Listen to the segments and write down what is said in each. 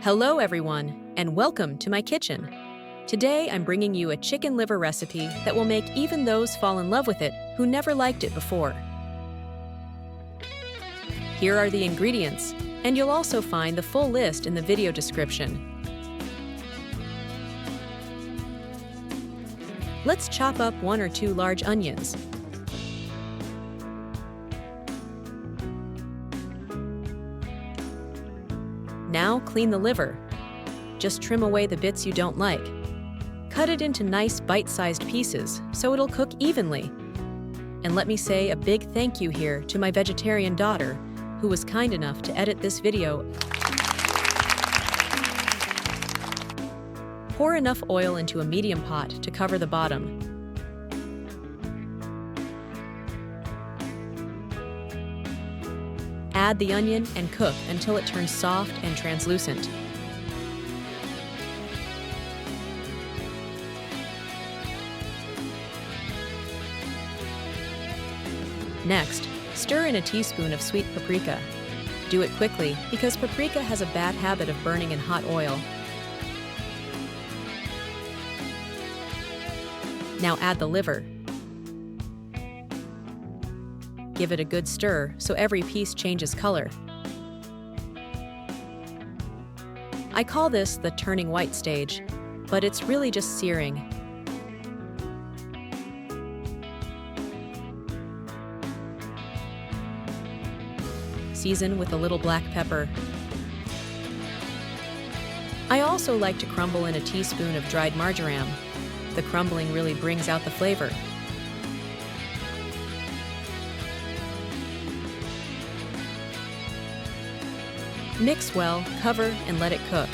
Hello everyone, and welcome to my kitchen. Today I'm bringing you a chicken liver recipe that will make even those fall in love with it who never liked it before. Here are the ingredients, and you'll also find the full list in the video description. Let's chop up 1 or 2 large onions. Now clean the liver. Just trim away the bits you don't like. Cut it into nice bite-sized pieces so it'll cook evenly. And let me say a big thank you here to my vegetarian daughter, who was kind enough to edit this video. Pour enough oil into a medium pot to cover the bottom. Add the onion and cook until it turns soft and translucent. Next, stir in a teaspoon of sweet paprika. Do it quickly because paprika has a bad habit of burning in hot oil. Now add the liver. Give it a good stir so every piece changes color. I call this the turning white stage, but it's really just searing. Season with a little black pepper. I also like to crumble in a teaspoon of dried marjoram. The crumbling really brings out the flavor. Mix well, cover, and let it cook.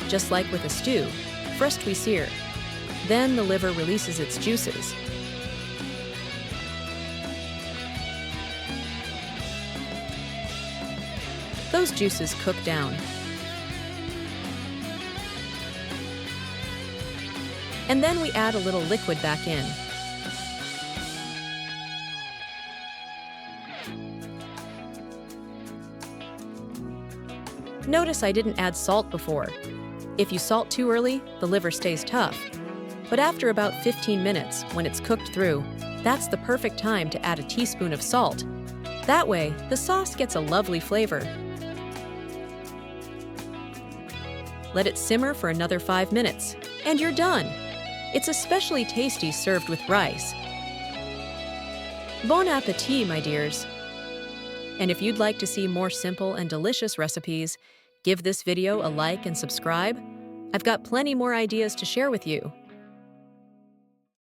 Just like with a stew, first we sear. Then the liver releases its juices. Those juices cook down. And then we add a little liquid back in. Notice I didn't add salt before. If you salt too early, the liver stays tough. But after about 15 minutes, when it's cooked through, that's the perfect time to add a teaspoon of salt. That way, the sauce gets a lovely flavor. Let it simmer for another 5 minutes, and you're done. It's especially tasty served with rice. Bon appétit, my dears. And if you'd like to see more simple and delicious recipes, give this video a like and subscribe. I've got plenty more ideas to share with you.